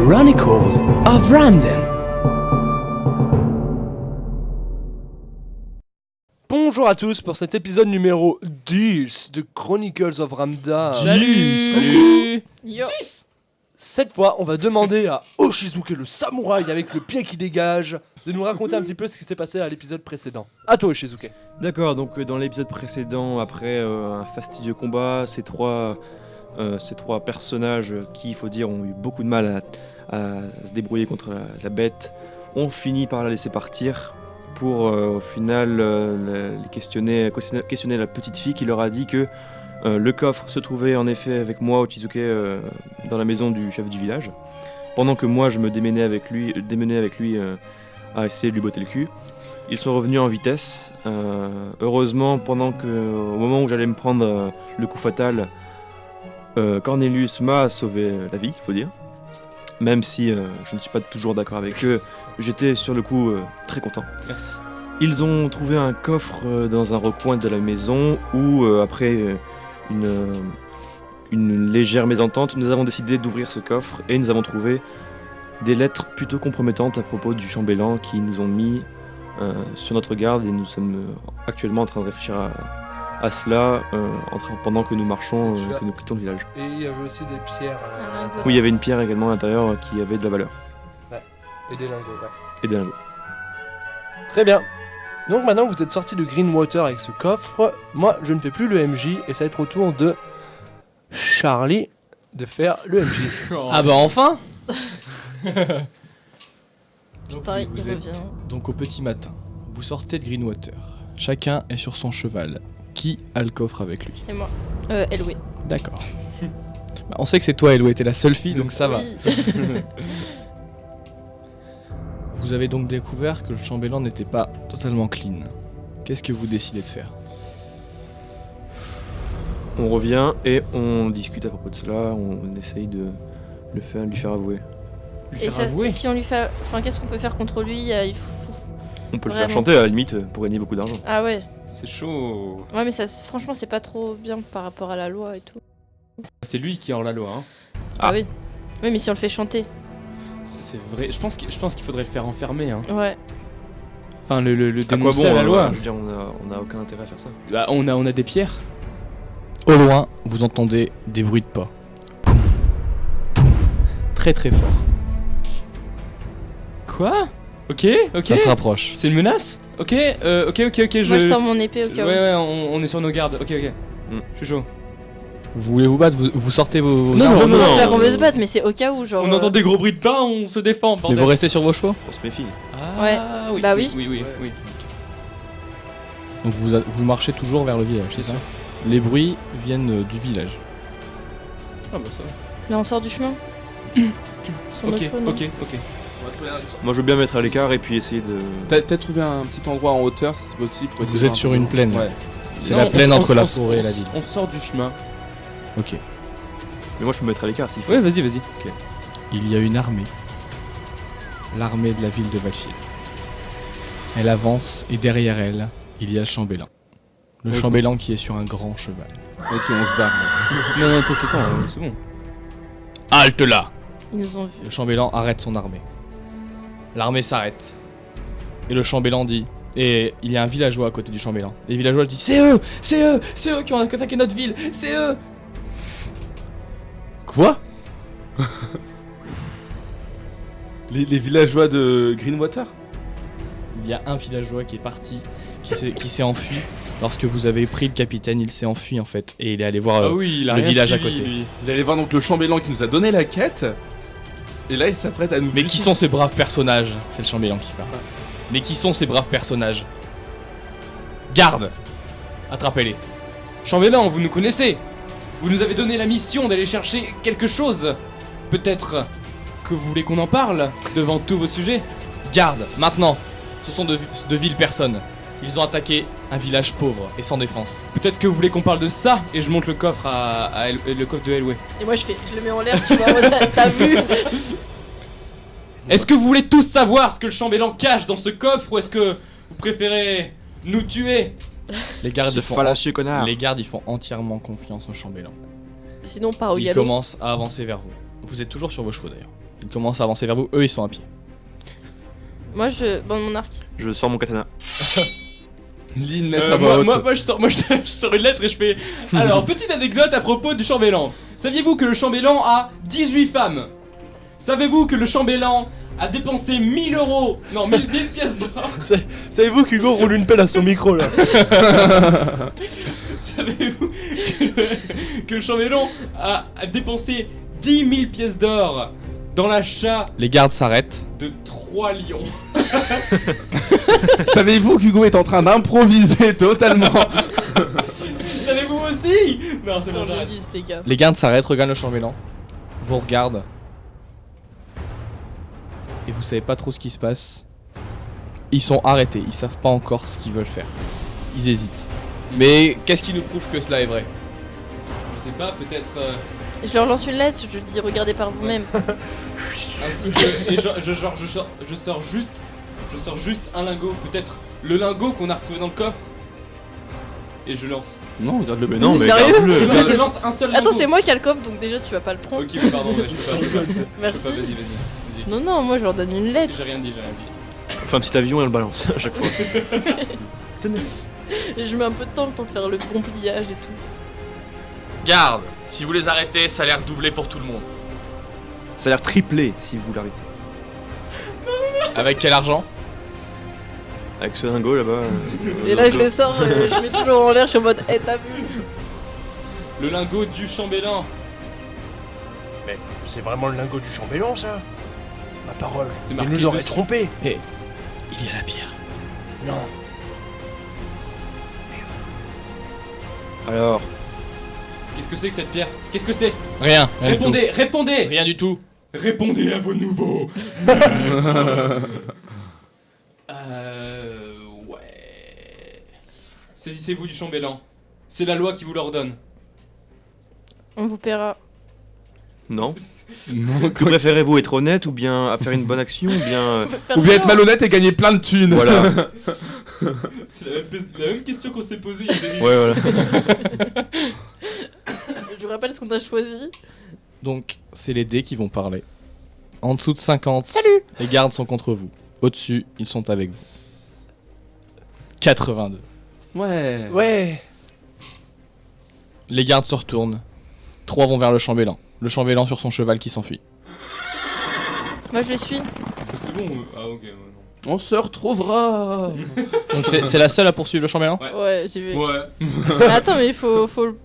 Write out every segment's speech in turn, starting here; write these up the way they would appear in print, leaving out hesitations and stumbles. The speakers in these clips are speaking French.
Chronicles of Ramden. Bonjour à tous pour cet épisode numéro 10 de Chronicles of Ramda. Salut. Yo. Cette fois, on va demander à Oshizuke, le samouraï avec le pied qui dégage, de nous raconter un petit peu ce qui s'est passé à l'épisode précédent. À toi, Oshizuke. D'accord, donc dans l'épisode précédent, après un fastidieux combat, ces trois personnages qui, il faut dire, ont eu beaucoup de mal à se débrouiller contre la bête, ont fini par la laisser partir pour au final questionner la petite fille qui leur a dit que le coffre se trouvait en effet avec moi, Ochizuke, dans la maison du chef du village, pendant que moi je me démenais avec lui à essayer de lui botter le cul. Ils sont revenus en vitesse. Heureusement, au moment où j'allais me prendre le coup fatal, Cornelius m'a sauvé la vie, il faut dire. Même si je ne suis pas toujours d'accord avec eux, j'étais sur le coup très content. Merci. Ils ont trouvé un coffre dans un recoin de la maison où, après une légère mésentente, nous avons décidé d'ouvrir ce coffre et nous avons trouvé des lettres plutôt compromettantes à propos du chambellan qui nous ont mis sur notre garde, et nous sommes actuellement en train de réfléchir à cela pendant que nous marchons, que nous quittons le village. Et il y avait aussi des pierres. Oui, il y avait une pierre également à l'intérieur qui avait de la valeur. Et des lingots, ouais. Et des lingots. Très bien. Donc maintenant que vous êtes sortis de Greenwater avec ce coffre, moi je ne fais plus le MJ et ça va être au tour de Charlie de faire le MJ. Ah bah enfin. Putain, il Vous revient. êtes donc au petit matin. Vous sortez de Greenwater. Chacun est sur son cheval. Qui a le coffre avec lui? C'est moi. Eloué. D'accord. Bah, on sait que c'est toi, Eloué, t'es la seule fille, donc ça va. Oui. Vous avez donc découvert que le chambellan n'était pas totalement clean. Qu'est-ce que vous décidez de faire? On revient et on discute à propos de cela, on essaye de lui faire avouer. Lui Et faire ça, avouer? si on lui fait, enfin, qu'est-ce qu'on peut faire contre lui? Il faut. On peut le Vraiment. faire chanter à la limite pour gagner beaucoup d'argent. Ah ouais. C'est chaud. Ouais, mais ça, franchement, c'est pas trop bien par rapport à la loi et tout. C'est lui qui est hors la loi, hein. Ah oui. Oui, mais si on le fait chanter. C'est vrai. Je pense qu'il faudrait le faire enfermer, hein. Ouais. Enfin, le À quoi dénoncer bon à la loi. Je veux dire, on a aucun intérêt à faire ça. Bah, on a des pierres. Au loin, vous entendez des bruits de pas. Poum, poum, très très fort. Quoi? Ok. Ça se rapproche. C'est une menace? Ok, ok. Moi, je sors mon épée au cas où. Ouais, on est sur nos gardes. Ok. Mm. Je suis chaud. Vous voulez vous battre, vous sortez vos Non, armes. non, C'est pas qu'on veut se battre, mais c'est au cas où, genre. On entend des gros bruits de pas, on se défend, Mais bordel. vous restez sur vos chevaux. On se méfie. Ah, Ouais. oui. Bah oui. Oui. Donc vous marchez toujours vers le village, c'est ça? Les bruits viennent du village. Ah bah ça va. Là, on sort du chemin. Sur nos Ok, chevaux, non ok. Moi je veux bien me mettre à l'écart et puis essayer de... Peut-être trouver un petit endroit en hauteur si c'est possible. pour essayer Vous de êtes voir sur un peu. une plaine. Ouais. C'est Non, la on- plaine on- entre on- la on- forêt et la on- ville. On sort du chemin. Ok. Mais moi je peux me mettre à l'écart s'il faut. Ouais, vas-y. Il y a une armée. L'armée de la ville de Valfiel. Elle avance et derrière elle, il y a le chambellan. Le Ok. chambellan qui est sur un grand cheval. Ok, on se barre. Non, attends, c'est bon. Halte là! Ils nous ont vus. Le chambellan arrête son armée. L'armée s'arrête. Et le chambellan dit... Et il y a un villageois à côté du chambellan. Et le villageois dit: C'est eux qui ont attaqué notre ville! C'est eux! Quoi? les villageois de Greenwater? Il y a un villageois qui est parti, qui s'est enfui. Lorsque vous avez pris le capitaine, il s'est enfui en fait. Et il est allé voir Ah oui, il a le rien village à suivi, côté. lui. Il allait voir donc le chambellan qui nous a donné la quête. Et là, il s'apprête à nous. Mais qui sont ces braves personnages? C'est le chambellan qui parle. Mais qui sont ces braves personnages? Garde! Attrapez-les. Chambellan, vous nous connaissez. Vous nous avez donné la mission d'aller chercher quelque chose. Peut-être que vous voulez qu'on en parle devant tous vos sujets. Garde, maintenant! Ce sont de viles personnes. Ils ont attaqué un village pauvre et sans défense. Peut-être que vous voulez qu'on parle de ça et je monte le coffre le coffre de Elway. Et moi, je le mets en l'air, tu vois. T'as vu? Est-ce que vous voulez tous savoir ce que le chambellan cache dans ce coffre ou est-ce que vous préférez nous tuer? Les gardes, C'est fallacieux, connard. les gardes, ils font entièrement confiance au chambellan. Sinon, pas au Ils galop. commencent à avancer vers vous. Vous êtes toujours sur vos chevaux d'ailleurs. Ils commencent à avancer vers vous, eux ils sont à pied. Moi, je bande mon arc. Je sors mon katana. Lis une lettre à voix haute. moi, je sors une lettre et je fais. Alors, petite anecdote à propos du chambellan. Saviez-vous que le chambellan a 18 femmes? Savez-vous que le chambellan a dépensé 1000 euros, non 1000 pièces d'or? Savez-vous qu'Hugo roule une pelle à son micro là? Savez-vous que le chambellan a dépensé 10 000 pièces d'or dans l'achat Les gardes s'arrêtent. de 3 lions? Savez-vous qu'Hugo est en train d'improviser totalement? Savez-vous aussi? Non, c'est bon, Pour j'arrête. l'indice, les gars. Les gardes s'arrêtent, regardent le chambellan, vous regardent. Et vous savez pas trop ce qui se passe. Ils sont arrêtés, ils savent pas encore ce qu'ils veulent faire. Ils hésitent. Mais qu'est-ce qui nous prouve que cela est vrai? Je sais pas, peut-être. Je leur lance une lettre, je dis regardez par vous-même. Ainsi que. Et je sors juste un lingot, peut-être le lingot qu'on a retrouvé dans le coffre. Et je lance. Non, regarde-le. Mais non, Mais mais sérieux garde-le. Je lance un seul lingot. Attends, c'est moi qui a le coffre, donc déjà tu vas pas le prendre. Ok, pardon, ouais, je peux pas. Merci. Vas-y. Non, non, moi je leur donne une lettre. J'ai rien dit. On fait un petit avion et on le balance à chaque fois. Et je mets un peu de temps, le temps de faire le bon pliage et tout. Garde, si vous les arrêtez, ça a l'air doublé pour tout le monde. Ça a l'air triplé si vous l'arrêtez. Avec quel argent? Avec ce lingot là-bas. Et là je le sors, je mets toujours en l'air, je suis en mode, eh t'as vu? Le lingot du chambellan. Mais c'est vraiment le lingot du chambellan ça? Ma parole. C'est Il marqué nous aurait dessus. trompé. Il y a la pierre. Non. Alors, Qu'est-ce que c'est que cette pierre? Qu'est-ce que c'est? Rien, rien du Répondez, répondez! tout. Rien du tout. Répondez à vos nouveaux. Ouais. Saisissez-vous du chambellan. C'est la loi qui vous l'ordonne. On vous paiera. non. Non, Que préférez-vous, être honnête ou bien à faire une bonne action ou bien. On peut faire Ou bien être genre. malhonnête et gagner plein de thunes. Voilà. C'est la même question qu'on s'est posée il y a des minutes. Ouais, voilà. Je vous rappelle ce qu'on a choisi. Donc, c'est les dés qui vont parler. En dessous de 50, Salut. les gardes sont contre vous. Au-dessus, ils sont avec vous. 82. Ouais. Ouais. Les gardes se retournent. 3 vont vers le chambellan. Le chambellan sur son cheval qui s'enfuit. Moi je le suis. C'est bon. Ah ok. non. On se retrouvera. Donc c'est la seule à poursuivre le chambellan? Ouais, j'y vais. Ouais. Mais attends, mais il faut le.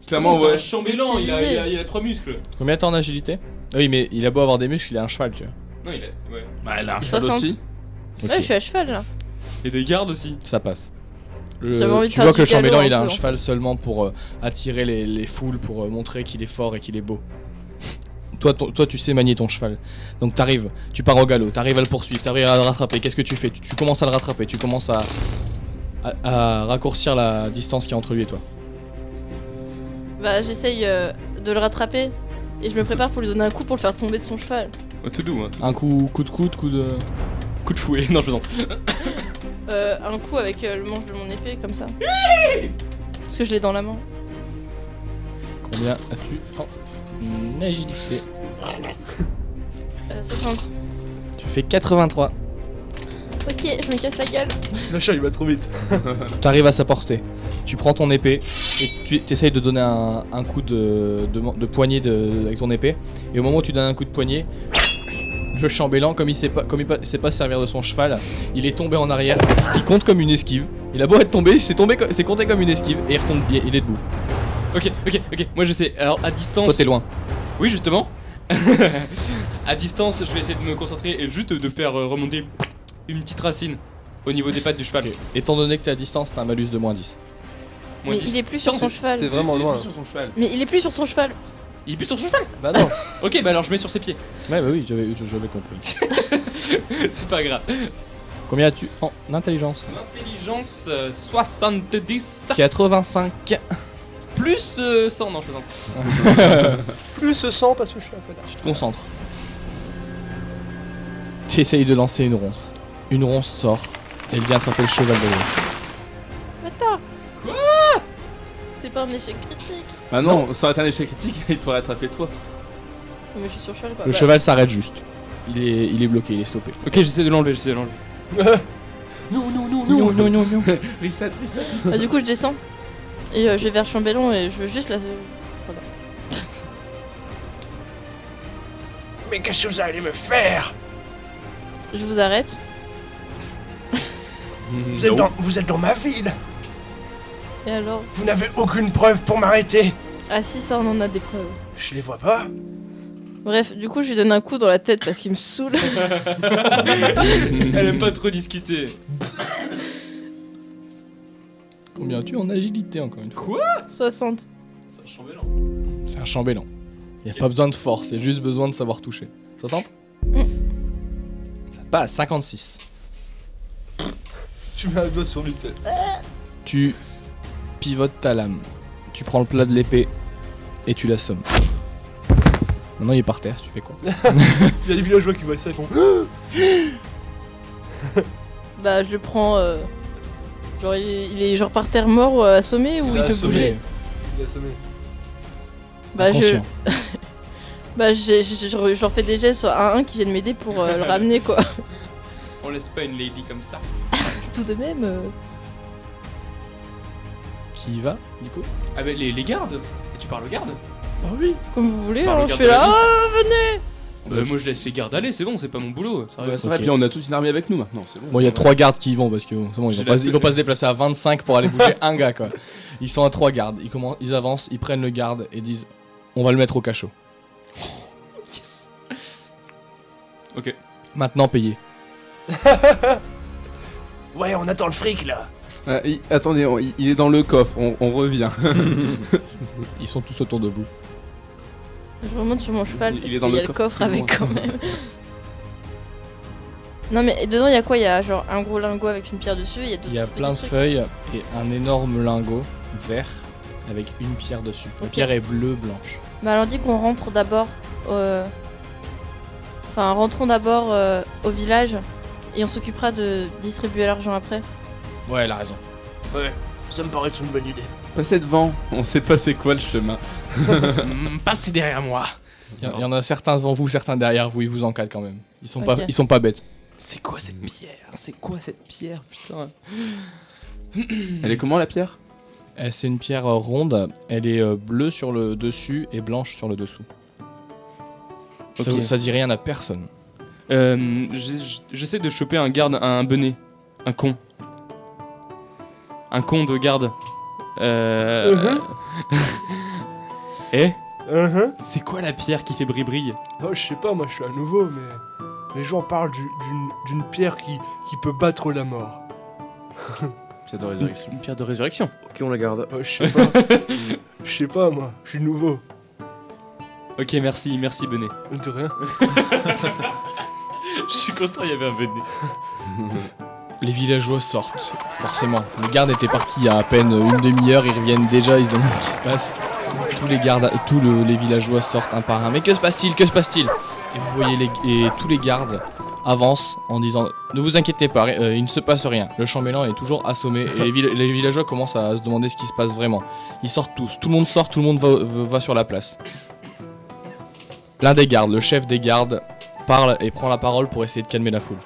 Clairement, C'est un ouais. chambellan, il a 3 muscles. Combien t'as en agilité? Ah oui, mais il a beau avoir des muscles, il a un cheval, tu vois. Non, il a. Ouais. Bah, elle a un cheval 60. aussi. Ok, Ouais, je suis à cheval là. Et des gardes aussi. ça passe. J'avais envie de Tu faire vois du que le chambellan galop il a un un peu, cheval seulement pour attirer les foules, pour montrer qu'il est fort et qu'il est beau. Toi tu sais manier ton cheval. Donc t'arrives, tu pars au galop, t'arrives à le poursuivre, t'arrives à le rattraper. Qu'est-ce que tu fais? Tu commences à le rattraper, tu commences à raccourcir la distance qu'il y a entre lui et toi. Bah, j'essaye de le rattraper. Et je me prépare pour lui donner un coup pour le faire tomber de son cheval. Oh, tout doux, hein. Un coup de coude, coup de... Coup de fouet. Non, je plaisante. Un coup avec le manche de mon épée, comme ça. Parce que je l'ai dans la main. Combien as-tu en agilité? 60. Tu fais 83. Ok, je me casse la gueule. Le chat il va trop vite. T'arrives à sa portée. Tu prends ton épée et tu essayes de donner un coup de poignet avec ton épée. Et au moment où tu donnes un coup de poignet, le chambellan, comme il sait pas servir de son cheval, il est tombé en arrière, ce qui compte comme une esquive. Il a beau être tombé, c'est compté comme une esquive et il est debout. Ok. Moi je sais. Alors à distance. Toi t'es loin. Oui, justement. À distance, je vais essayer de me concentrer et juste de faire remonter une petite racine au niveau des pattes du cheval. Étant donné que t'es à distance, t'as un malus de -10. Moins Mais 10. il est plus sur son cheval. C'est vraiment loin. Sur son cheval. Mais il est plus sur son cheval. Il est plus sur son cheval. Bah non. Ok, bah alors je mets sur ses pieds. Ouais bah oui, j'avais compris. C'est pas grave. Combien as-tu en intelligence? L'intelligence 70 85. plus 100. Non, je plaisante. Plus 100 parce que je suis un connard. Tu te concentres. Tu essayes de lancer une ronce. Une ronce sort et elle vient attraper le cheval de l'autre. Attends. Quoi? C'est pas un échec critique. Bah non, ça aurait été un échec critique, il t'aurait attrapé toi. Mais je suis sur cheval quoi. Le Bah, cheval s'arrête juste. Il est bloqué, il est stoppé. Ok, j'essaie de l'enlever. Non. non, non. Reset. bah, du coup, je descends. Et je vais vers Chambellan et je veux juste la. Voilà. Mais qu'est-ce que vous allez me faire? Je vous arrête. Vous êtes dans ma ville. Et alors? Vous n'avez aucune preuve pour m'arrêter. Ah si, ça, on en a des preuves. Je les vois pas. Bref, du coup, je lui donne un coup dans la tête parce qu'il me saoule. Elle aime pas trop discuter. Combien as-tu en agilité encore une fois? 60. C'est un chambellan. C'est un chambellan. Il n'y a Ok. pas besoin de force, il y a juste besoin de savoir toucher. 60 Ça passe, 56. Tu mets un doigt sur lui, tu sais. Tu pivotes ta lame. Tu prends le plat de l'épée et tu l'assommes. Maintenant il est par terre, tu fais quoi? Il y a des villageois qui voient ça, ils font. Bah, je le prends. Genre, il est genre par terre mort assommé ou il peut Assommé. bouger? Il est assommé. Bah, Inconscient. Bah, je leur fais des gestes à un qui viennent m'aider pour le ramener quoi. On laisse pas une lady comme ça. Tout de même. Qui y va, du coup? Ah bah les gardes. Et tu parles aux gardes? Bah oui. Comme vous voulez, Tu parles hein, au je garde suis de la là. ville. Ah, venez! Bah moi je laisse les gardes aller, c'est bon, c'est pas mon boulot. Sérieux. Ouais, c'est vrai, Ok. puis on a tous une armée avec nous maintenant, c'est bon. Bon, il y a 3 gardes qui y vont parce que c'est bon, J'ai ils vont pas se déplacer à 25 pour aller bouger un gars quoi. Ils sont à 3 gardes, ils avancent, ils prennent le garde et disent on va le mettre au cachot. Yes. Ok. Maintenant payé. Ouais, on attend le fric là. Attendez, il est dans le coffre, on revient. Ils sont tous autour de vous. Je remonte sur mon cheval Il parce est qu'il dans y a le le coffre coffre avec quand même. Non mais dedans il y a quoi? Il y a genre un gros lingot avec une pierre dessus, il y a d'autres Il y a petits plein de trucs. feuilles et un énorme lingot vert avec une pierre dessus. La Ok. pierre est bleue blanche. Bah alors dit qu'on rentre d'abord Enfin rentrons d'abord au village et on s'occupera de distribuer l'argent après. Ouais, elle a raison. Ouais, ça me paraît être une bonne idée. Passez devant, on sait pas c'est quoi le chemin. Passez derrière moi. Il y en a certains devant vous, certains derrière vous, ils vous encadrent quand même. Ils sont Ok. ils sont pas bêtes. C'est quoi cette pierre? C'est quoi cette pierre? Putain. Elle est comment la pierre? C'est une pierre ronde, elle est bleue sur le dessus et blanche sur le dessous. Ok. Ça dit rien à personne. J'essaie de choper un garde, un benet. Un con. Un con de garde. Eh? C'est quoi la pierre qui fait brille-brille? Oh, je sais pas, moi je suis un nouveau, mais. Les gens parlent d'une pierre qui peut battre la mort. Pierre de résurrection. Une pierre de résurrection. Ok, on la garde. Oh, je sais pas. Je sais pas, moi, je suis nouveau. Ok, merci benet. De rien. Je suis content, il y avait un benet. Les villageois sortent, forcément. Les gardes étaient partis il y a à peine une demi-heure, ils reviennent déjà, ils se demandent ce qui se passe. Les villageois sortent un par un. Mais que se passe-t-il? Que se passe-t-il? Et vous voyez tous les gardes avancent en disant ne vous inquiétez pas, il ne se passe rien. Le chambellan est toujours assommé et les villageois commencent à se demander ce qui se passe vraiment. Ils sortent tous, tout le monde sort, tout le monde va sur la place. L'un des gardes, le chef des gardes, parle et prend la parole pour essayer de calmer la foule.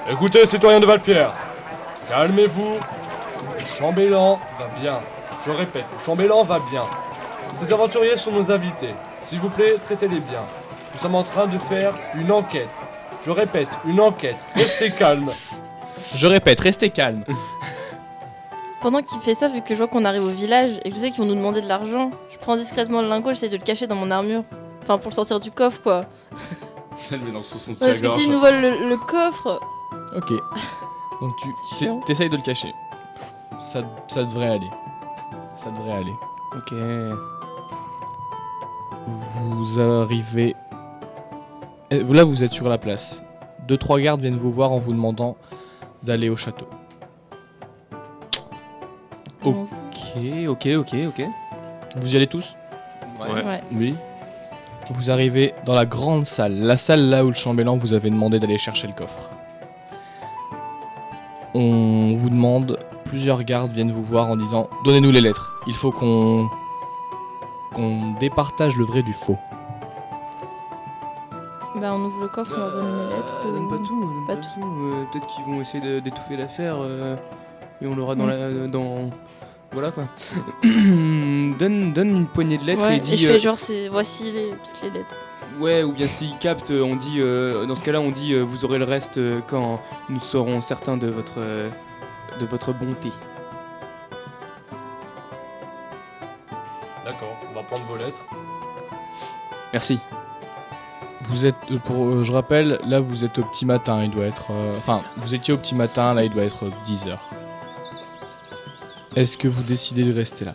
Écoutez, citoyens de Valpierre, calmez-vous. Le chambellan va bien. Je répète, le chambellan va bien. Ces aventuriers sont nos invités. S'il vous plaît, traitez-les bien. Nous sommes en train de faire une enquête. Je répète, une enquête. Restez calme. Je répète, restez calme. Pendant qu'il fait ça, vu que je vois qu'on arrive au village et que je sais qu'ils vont nous demander de l'argent, je prends discrètement le lingot, j'essaie de le cacher dans mon armure. Enfin pour le sortir du coffre quoi. Elle met dans son Ouais, parce que soutien-gorge. s'ils nous volent le coffre. Ok. Donc C'est chiant. t'essayes de le cacher. Ça devrait aller. Ça devrait aller. Ok. Vous arrivez... Là, vous êtes sur la place. 2-3 gardes viennent vous voir en vous demandant d'aller au château. Oh. Ok. Vous y allez tous? Ouais. Oui. Vous arrivez dans la grande salle. La salle là où le chambellan vous avait demandé d'aller chercher le coffre. On vous demande... Plusieurs gardes viennent vous voir en disant « Donnez-nous les lettres. Il faut qu'on départage le vrai du faux. » Bah, on ouvre le coffre, on leur donne les lettres. Donne pas tout, donne Pas pas tout. Peut-être qu'ils vont essayer d'étouffer l'affaire et on l'aura dans. Voilà quoi. donne une poignée de lettres Ouais, et dis. je fais genre, voici toutes les lettres. Ouais, ou bien s'ils captent, on dit. Dans ce cas-là, on dit vous aurez le reste quand nous serons certains de votre bonté. D'accord, on va prendre vos lettres. Merci. Vous êtes, je rappelle, là vous êtes au petit matin, il doit être... Enfin, vous étiez au petit matin, là il doit être 10h. Est-ce que vous décidez de rester là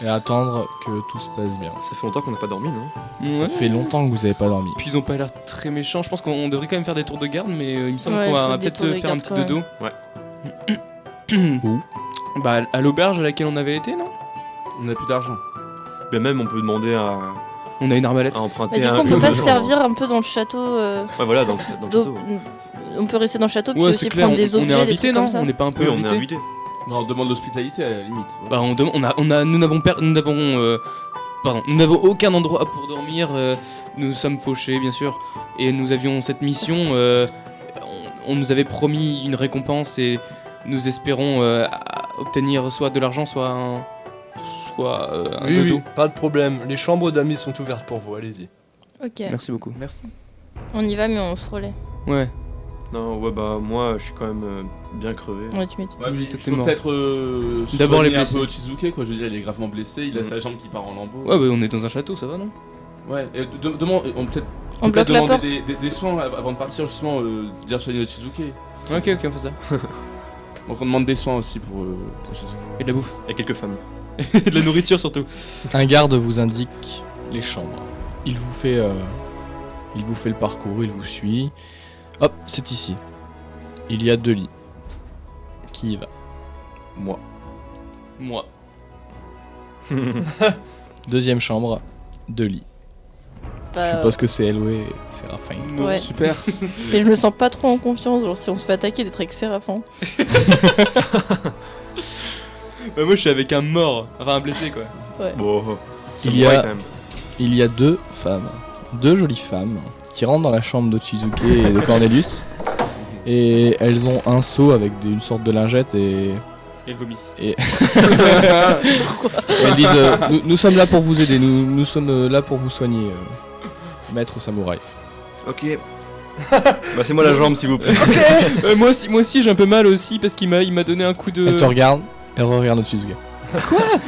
et attendre que tout se passe bien? Ça fait longtemps qu'on n'a pas dormi, non? Ça fait longtemps que vous avez pas dormi. Puis ils ont pas l'air très méchants. Je pense qu'on devrait quand même faire des tours de garde, mais il me semble Ouais, qu'on faut va des peut-être tours de faire un garde petit quand dodo. Où? Bah, à l'auberge à laquelle on avait été, non? On a plus d'argent. Mais même on peut demander à On a une arbalète. emprunter Bah, du coup, on un peut pas de se gens. servir un peu dans le château Ouais, voilà, dans le d'eau. château. On peut rester dans le château puis Ouais, aussi c'est clair, prendre des on objets, est des invité, trucs non? comme ça. On n'est pas un peu Oui, on est invité. invité. Non, on demande l'hospitalité à la limite. ouais. Bah, nous n'avons aucun endroit pour dormir. Nous sommes fauchés, bien sûr, et nous avions cette mission. On nous avait promis une récompense et nous espérons obtenir soit de l'argent, soit un Oui, dodo. oui, pas de problème. Les chambres d'amis sont ouvertes pour vous, allez-y. Ok, Merci beaucoup. Merci. on y va, mais on se relaie. Ouais. Non, ouais, bah moi je suis quand même bien crevé. Ouais, tu m'étonnes. Ouais, mais Toi, il t'es faut mort. peut-être D'abord soigner les un blessés. peu Chizuke, quoi. Je veux dire, il est gravement blessé, il a Mm. sa jambe qui part en lambeaux. Ouais, bah, on est dans un château, ça va, non? Ouais, et on peut-être On bloque la porte. demander des soins avant de partir, justement, dire soigner le Chizuke. Ok, on fait ça. Donc on demande des soins aussi pour le Chizuke. Et de la bouffe. Il y a quelques femmes. Et de la nourriture surtout. Un garde vous indique les chambres. Il vous fait le parcours, il vous suit. Hop, c'est ici. Il y a 2 lits. Qui y va? Moi. Moi. Deuxième chambre, 2 lits. Bah, Je suppose que c'est Eloé et Séraphin. Ouais. Super. Et je me sens pas trop en confiance, genre si on se fait attaquer d'être avec Séraphin. Bah, moi, je suis avec un mort. Enfin, un blessé, quoi. Bon. ça Il me y a- pourrait quand même. Il y a 2 femmes, 2 jolies femmes, qui rentrent dans la chambre de Chizuke et de Cornelius. Et elles ont un seau avec une sorte de lingette et Et elles vomissent. elles disent nous sommes là pour vous aider, nous sommes là pour vous soigner, maître samouraï. Ok. Bah c'est moi la jambe s'il vous plaît. Moi aussi, j'ai un peu mal aussi parce qu'il m'a donné un coup de. Elle te regarde, elle regarde Chizuke.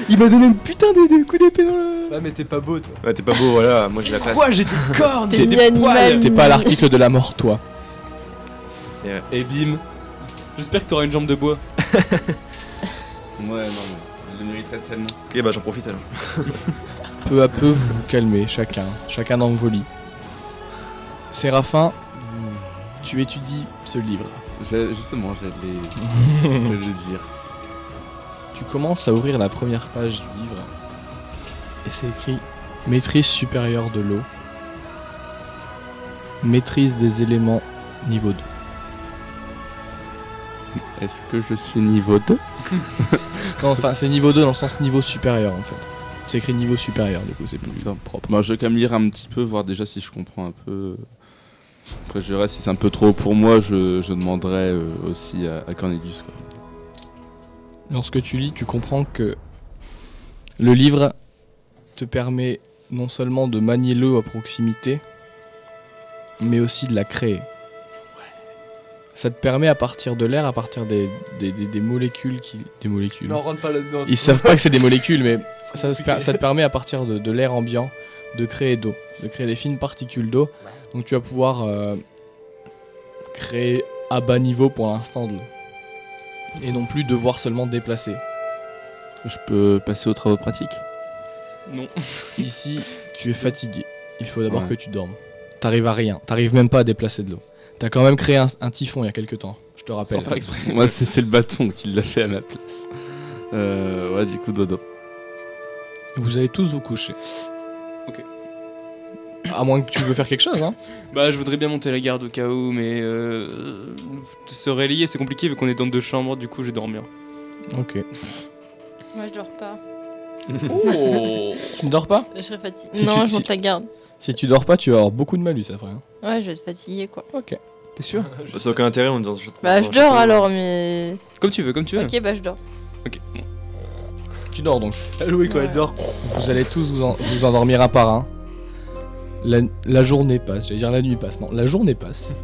Il m'a donné une putain de coup d'épée dans le. Ouais, mais t'es pas beau, toi. Ouais, t'es pas beau, voilà, moi j'ai la classe. Quoi? J'ai des cornes, T'es j'ai ni des animal, poils. T'es pas à l'article de la mort, toi. Et bim. J'espère que t'auras une jambe de bois. Ouais, non, mais je le mériterais tellement. Ok, bah j'en profite alors. Peu à peu, vous vous calmez, chacun dans vos lits. Séraphin, tu étudies ce livre. Justement, j'allais te le dire. Tu commences à ouvrir la première page du livre et c'est écrit Maîtrise supérieure de l'eau. Maîtrise des éléments niveau 2. Est-ce que je suis niveau 2? Non, enfin c'est niveau 2 dans le sens niveau supérieur en fait. C'est écrit niveau supérieur du coup, c'est plus D'accord. propre. Moi, je vais quand même lire un petit peu, voir déjà si je comprends un peu. Après, je verrai si c'est un peu trop pour moi, je demanderai aussi à Cornelius. Quoi. Lorsque tu lis, tu comprends que le livre te permet non seulement de manier l'eau à proximité, mais aussi de la créer. Ça te permet à partir de l'air, à partir des molécules Des molécules. Non, rentre pas là-dedans. Ils savent pas que c'est des molécules, mais ça te permet à partir de l'air ambiant de créer d'eau, de créer des fines particules d'eau. Donc tu vas pouvoir créer à bas niveau pour l'instant de l'eau. Et non plus devoir seulement déplacer. Je peux passer aux travaux pratiques? Non. Ici, tu es fatigué. Il faut d'abord Ouais. que tu dormes. T'arrives à rien. T'arrives même pas à déplacer de l'eau. T'as quand même créé un typhon il y a quelques temps. Je te rappelle. Sans faire exprès. Moi, c'est le bâton qui l'a fait à ma place. Ouais, du coup, dodo. Vous allez tous vous coucher. Ok. À moins que tu veux faire quelque chose, hein. Bah, je voudrais bien monter la garde au cas où, mais se relier c'est compliqué vu qu'on est dans 2 chambres, du coup je vais dormir. Ok. Moi je dors pas. Oh. Tu ne dors pas? Je serais fatiguée. Si non, tu- je monte la garde. Si tu dors pas, tu vas avoir beaucoup de malus après. Hein. Ouais, je vais être fatiguée quoi. Ok. T'es sûr? Ça n'a aucun intérêt, on est dans un Bah, je dors alors, mais. Comme tu veux, comme tu veux. Ok, bah, je dors. Ok. Bon. Tu dors donc. Louis, quand elle dort. Vous allez tous vous endormir un par un. La journée passe, j'allais dire la nuit passe, non, la journée passe.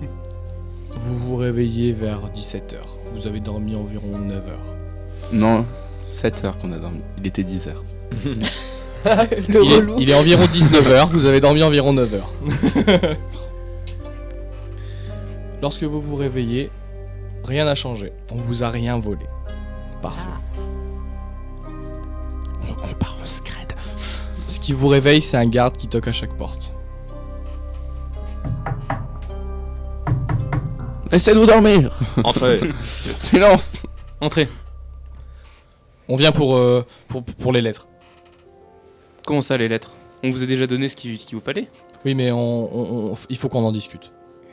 Vous vous réveillez vers 17h. Vous avez dormi environ 9h. Non, 7 heures qu'on a dormi. Il était 10 heures. Le relou. Il est environ 19h, vous avez dormi environ 9h. Lorsque vous vous réveillez, rien n'a changé. On vous a rien volé. Parfait. On part en scred. Ce qui vous réveille, c'est un garde qui toque à chaque porte. Laissez-nous dormir. Entrez. Silence. Entrez. On vient pour les lettres. Comment ça, les lettres? On vous a déjà donné ce qu'il vous fallait? Oui, mais il faut qu'on en discute.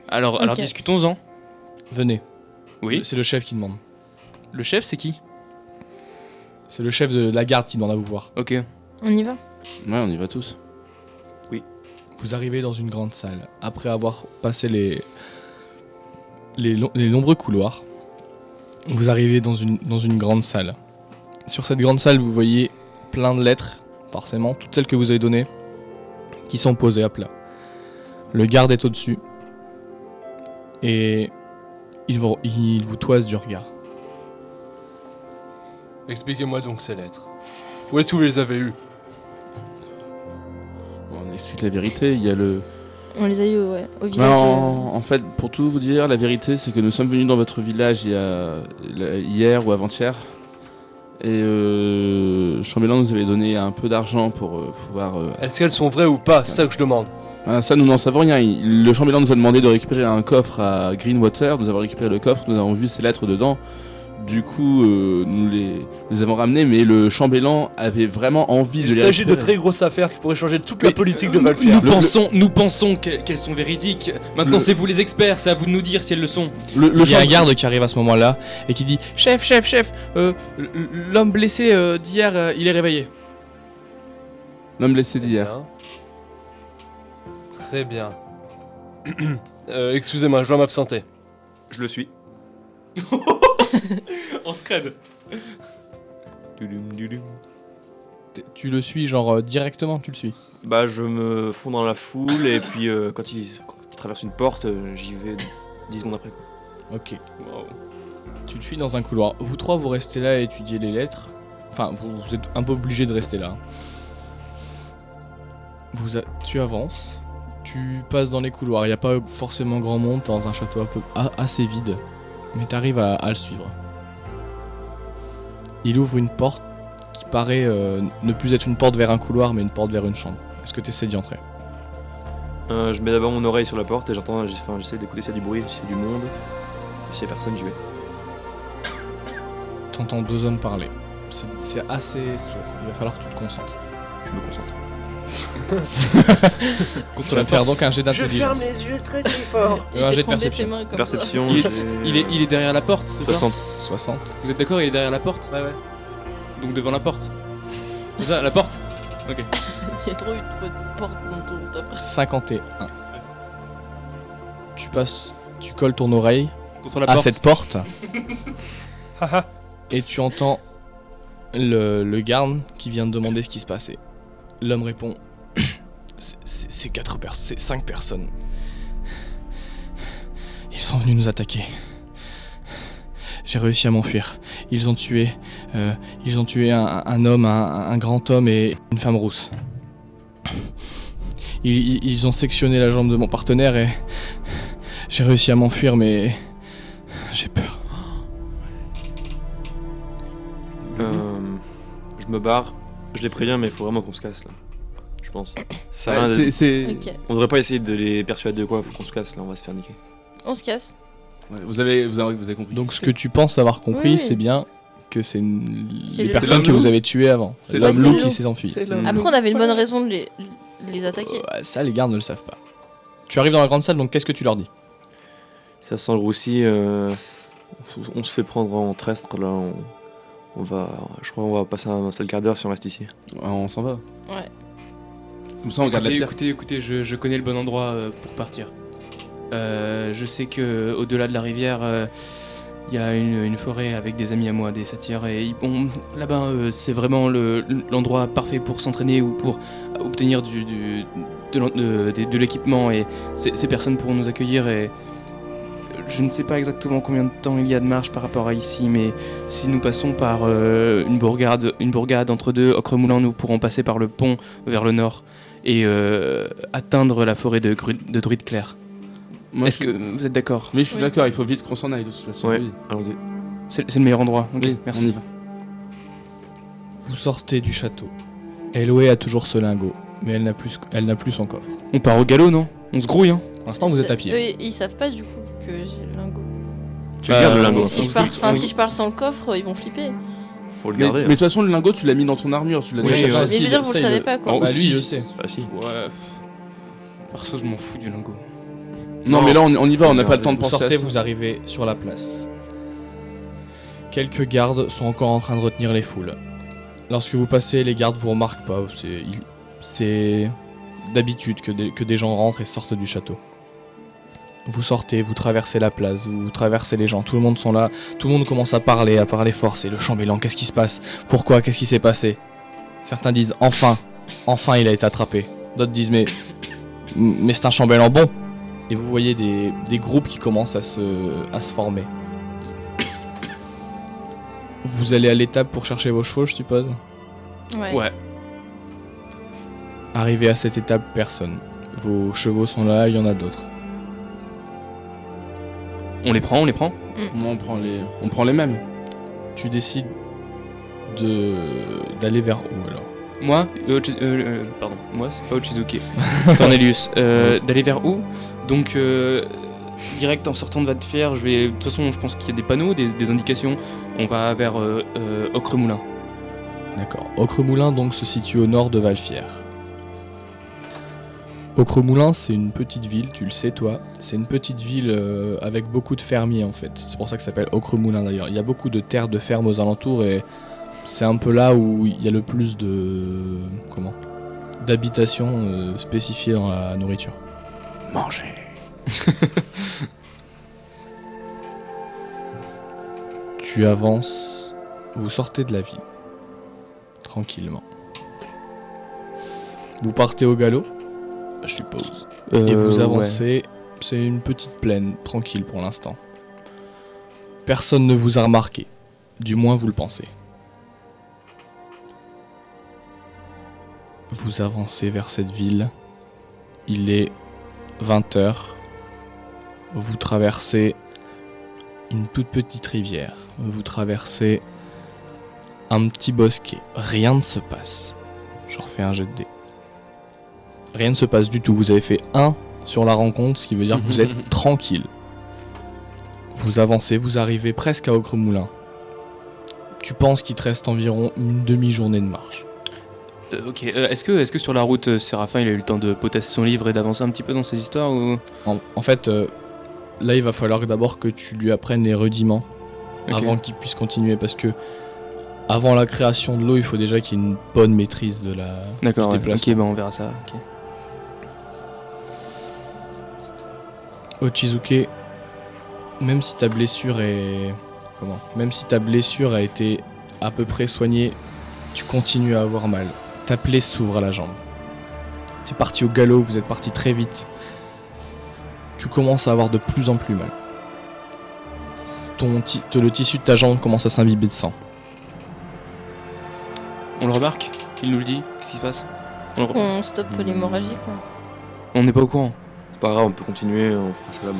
Alors Ok. discutons-en. Venez. Oui. C'est le chef qui demande. Le chef, c'est qui? C'est le chef de la garde qui demande à vous voir. Ok. On y va? Ouais, on y va tous. Vous arrivez dans une grande salle. Après avoir passé les nombreux couloirs, vous arrivez dans une grande salle. Sur cette grande salle, vous voyez plein de lettres, forcément, toutes celles que vous avez données, qui sont posées à plat. Le garde est au-dessus. Et il vous toise du regard. Expliquez-moi donc ces lettres. Où est-ce que vous les avez eues? Bon, on explique la vérité. Il y a le. On les a eu au Ouais, village. en fait, pour tout vous dire, la vérité, c'est que nous sommes venus dans votre village hier ou avant-hier. Et Chambellan nous avait donné un peu d'argent pour pouvoir. Est-ce qu'elles sont vraies ou pas? C'est ça que je demande. Ah, ça, nous n'en savons rien. Le chambellan nous a demandé de récupérer un coffre à Greenwater. Nous avons récupéré le coffre, nous avons vu ces lettres dedans. Du coup, nous les avons ramenées, mais le chambellan avait vraiment envie de Il les s'agit de récupérer. très grosses affaires qui pourraient changer toute la Mais, politique de Valfière. Nous pensons qu'elles sont véridiques. Maintenant, c'est vous les experts, c'est à vous de nous dire si elles le sont. Le Il y a un champ- garde qui arrive à ce moment-là et qui dit Chef, l'homme blessé d'hier, il est réveillé. L'homme blessé d'hier. Bien. Très bien. Excusez-moi, je dois m'absenter. Je le suis. En scred. Tu le suis, genre directement, tu le suis. Bah, je me fonds dans la foule et puis quand il traverse une porte, j'y vais 10 secondes après. Quoi. Ok. Tu le suis dans un couloir. Vous trois, vous restez là à étudier les lettres. Enfin, vous êtes un peu obligé de rester là. Tu avances. Tu passes dans les couloirs. Il n'y a pas forcément grand monde dans un château assez vide. Mais tu arrives à le suivre. Il ouvre une porte qui paraît ne plus être une porte vers un couloir, mais une porte vers une chambre. Est-ce que tu essaies d'y entrer? Je mets d'abord mon oreille sur la porte et j'essaie d'écouter s'il y a du bruit, s'il y a du monde. S'il y a personne, j'y vais. T'entends deux hommes parler. C'est assez sourd. Il va falloir que tu te concentres. Je me concentre. Tu vas faire donc un jet d'intelligence. les yeux très très fort. Il un fait jet de trembler perception. ses mains comme Perception, Il est derrière la porte, c'est ça? 60. 60. Vous êtes d'accord, il est derrière la porte? Ouais. Donc devant la porte. C'est ça, la porte? Ok. Ça. Il y a trop eu de portes dans ton après. 51. Tu colles ton oreille Contre la à porte. cette porte et tu entends le garde qui vient de demander ce qui se passait. L'homme répond c'est 5 personnes. Ils sont venus nous attaquer. J'ai réussi à m'enfuir. Ils ont tué un homme, un grand homme et une femme rousse. Ils ont sectionné la jambe de mon partenaire et j'ai réussi à m'enfuir, mais j'ai peur. Je me barre. Je les préviens, mais il faut vraiment qu'on se casse là. Je pense. Ça sert à Ouais, rien de- c'est- Ok. On devrait pas essayer de les persuader de quoi, faut qu'on se casse là, on va se faire niquer. On se casse. Ouais, vous avez compris. Donc ce que tu penses avoir compris, Oui. c'est bien que c'est C'est les le- personnes que l'homme vous loup. avez tuées avant. C'est C'est l'homme l'homme loup loup. qui s'est enfui. C'est l'homme Après, loup. on avait une bonne raison de les attaquer. Ça, les gardes ne le savent pas. Tu arrives dans la grande salle, donc qu'est-ce que tu leur dis? Ça sent le roussi, on se fait prendre en traître là, je crois qu'on va passer un seul quart d'heure si on reste ici. Ah, on s'en va. Ouais. Comme ça, on garde la pierre. Écoutez, je connais le bon endroit pour partir. Je sais que au-delà de la rivière, il y a une forêt avec des amis à moi, des satyres, et là-bas, c'est vraiment l'endroit parfait pour s'entraîner ou pour obtenir de l'équipement, et ces personnes pourront nous accueillir. Et je ne sais pas exactement combien de temps il y a de marche par rapport à ici, mais si nous passons par une bourgade entre deux Ocremoulin, nous pourrons passer par le pont vers le nord et atteindre la forêt de Druide Clair. Est-ce que vous êtes d'accord? Mais je suis d'accord, il faut vite qu'on s'en aille de toute façon. Ouais, Oui. allons-y. C'est le meilleur endroit. Ok, Oui, merci. on y va. Vous sortez du château. Eloé a toujours ce lingot, mais elle n'a plus son coffre. On part au galop, non? On se grouille, hein? Pour l'instant, vous êtes à pied. Eux, ils savent pas du coup que j'ai le lingot. Tu gardes le lingot. Donc si je pars sans le coffre, ils vont flipper. Faut le Mais garder. de toute façon, le lingot, tu l'as mis dans ton armure, tu l'as Oui, déjà c'est cherché. vrai. Mais je veux dire, vous ça, le savez pas quoi. Oh, Bah lui, je sais. Ah si. Ouais. Perso, je m'en fous du lingot. Non, mais là, on y va, on n'a pas le temps de Vous penser sortez, à ça. vous arrivez sur la place. Quelques gardes sont encore en train de retenir les foules. Lorsque vous passez, les gardes vous remarquent pas. C'est d'habitude que des gens rentrent et sortent du château. Vous sortez, vous traversez la place, vous traversez les gens, tout le monde sont là, tout le monde commence à parler fort. C'est le chambellan, qu'est-ce qui se passe? Pourquoi? Qu'est-ce qui s'est passé? Certains disent enfin il a été attrapé. D'autres disent mais c'est un chambellan bon. Et vous voyez des groupes qui commencent à se former. Vous allez à l'étable pour chercher vos chevaux, je suppose. Ouais. Arrivé à cette étape, personne. Vos chevaux sont là, il y en a d'autres. On les prend. Moi, on prend les mêmes. Tu décides d'aller vers où alors? Moi, moi c'est pas Ochizuki. Cornelius, d'aller vers où? Donc, direct en sortant de Vatfière, de toute façon, je pense qu'il y a des panneaux, des indications. On va vers Ocremoulin. D'accord. Ocremoulin donc se situe au nord de Valfière. Ocremoulin, c'est une petite ville, tu le sais toi. C'est une petite ville avec beaucoup de fermiers en fait. C'est pour ça que ça s'appelle Ocremoulin d'ailleurs. Il y a beaucoup de terres de ferme aux alentours et c'est un peu là où il y a le plus d'habitations spécifiées dans la nourriture. Manger. Tu avances, vous sortez de la ville, tranquillement. Vous partez au galop, je suppose, et vous avancez, c'est une petite plaine, tranquille pour l'instant. Personne ne vous a remarqué, du moins vous le pensez. Vous avancez vers cette ville, il est 20h, vous traversez une toute petite rivière, vous traversez un petit bosquet, rien ne se passe. Je refais un jet de dés. Rien ne se passe du tout, vous avez fait 1 sur la rencontre, ce qui veut dire que vous êtes tranquille. Vous avancez, vous arrivez presque à Ocremoulin. Tu penses qu'il te reste environ une demi-journée de marche. Ok, est-ce que sur la route, Séraphin il a eu le temps de potasser son livre et d'avancer un petit peu dans ses histoires ou... En fait, là il va falloir d'abord que tu lui apprennes les rudiments Ok. avant qu'il puisse continuer, parce que avant la création de l'eau, il faut déjà qu'il y ait une bonne maîtrise de la... D'accord, du ouais. déplacement. Ok, bah on verra ça. ok. Ochizuke, même si ta blessure est... Même si ta blessure a été à peu près soignée, tu continues à avoir mal. Ta plaie s'ouvre à la jambe. T'es parti au galop, vous êtes parti très vite. Tu commences à avoir de plus en plus mal. Le tissu de ta jambe commence à s'imbiber de sang. On le remarque? Il nous le dit? Qu'est-ce qui se passe? On stoppe l'hémorragie quoi. On n'est pas au courant. C'est pas grave, on peut continuer, on fera ça là-bas.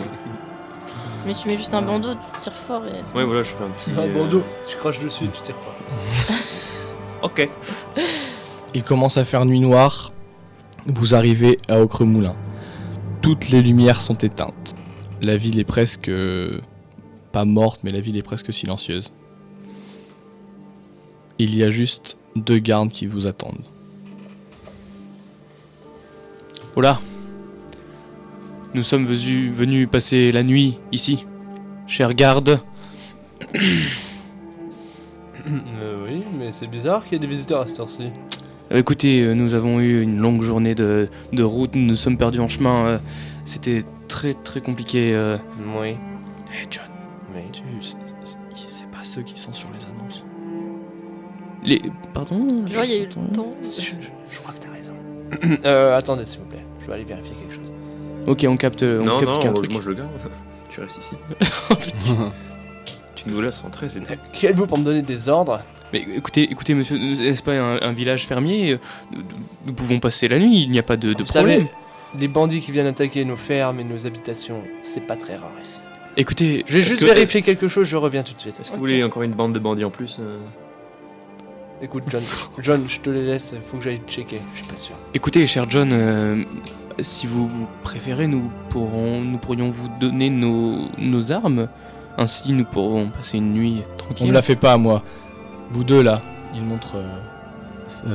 Mais tu mets juste un bandeau, tu tires fort et... c'est Ouais, bon. voilà, je fais un petit. Un bandeau, tu craches dessus et tu tires fort. Ok. Il commence à faire nuit noire. Vous arrivez à Ocremoulin. Toutes les lumières sont éteintes. La ville est presque... pas morte, mais la ville est presque silencieuse. Il y a juste 2 gardes qui vous attendent. Oh là! Nous sommes venus passer la nuit ici. Chers gardes. Oui, mais c'est bizarre qu'il y ait des visiteurs à cette heure-ci. Écoutez, nous avons eu une longue journée de route, nous nous sommes perdus en chemin. C'était très très compliqué. Oui. Hey John, Oui. c'est pas ceux qui sont sur les annonces. Pardon Genre, il y a eu le temps. Je crois que t'as raison. Attendez, s'il vous plaît. Je vais aller vérifier quelque chose. Ok, on capte Non, un non, truc. moi je le garde. Tu restes ici. Tu nous laisses entrer, c'est tout. Qui êtes-vous pour me donner des ordres? Mais écoutez monsieur, n'est-ce pas un village fermier? Nous pouvons passer la nuit, il n'y a pas de Vous problème. savez, les bandits qui viennent attaquer nos fermes et nos habitations, c'est pas très rare ici. Écoutez, Je vais est-ce juste que- vérifier quelque chose, je reviens tout de suite. Est-ce que vous voulez encore une bande de bandits en plus Écoute, John, je te les laisse, faut que j'aille checker, je suis pas sûr. Écoutez, cher John, si vous préférez, nous pourrions vous donner nos armes. Ainsi, nous pourrons passer une nuit On tranquille. me la fait pas, moi. Vous deux là, il montre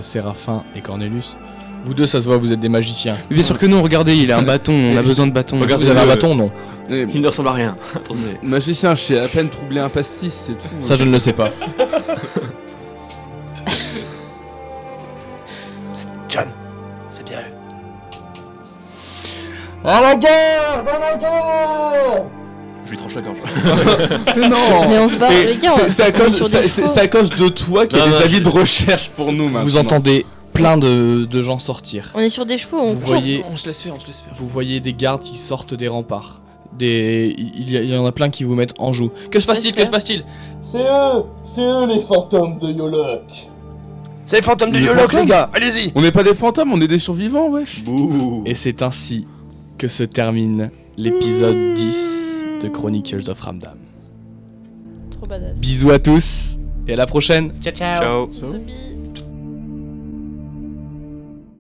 Séraphin et Cornelius. Vous deux, ça se voit, vous êtes des magiciens. Mais bien sûr que non, regardez, il a un bâton, on a besoin de bâton. Vous avez un bâton, non? Il ne ressemble à rien. Attendez. Magicien, je sais à peine troubler un pastis, c'est tout. Ça, je ne le sais pas. John, c'est bien eux. Je lui tranche la gorge. Mais non Mais on se barre, les gars. C'est à on est cause, sur des chevaux. c'est à cause de toi qu'il y a Non, des non, avis de recherche pour nous maintenant. Vous entendez plein de gens sortir. On est sur des chevaux, on Vous court. voyez, On se laisse faire, on se laisse faire. vous voyez des gardes qui sortent des remparts. Il y en a plein qui vous mettent en joue. Que se passe-t-il? Que se passe-t-il? C'est eux les fantômes de Yolok. C'est les fantômes de Les Yolok, fantômes les gars, allez-y. On n'est pas des fantômes, on est des survivants, wesh. Bouh. Et c'est ainsi que se termine l'épisode 10 de Chronicles of Ramdam. Trop badass. Bisous à tous et à la prochaine. Ciao, ciao. Ciao. Zombie.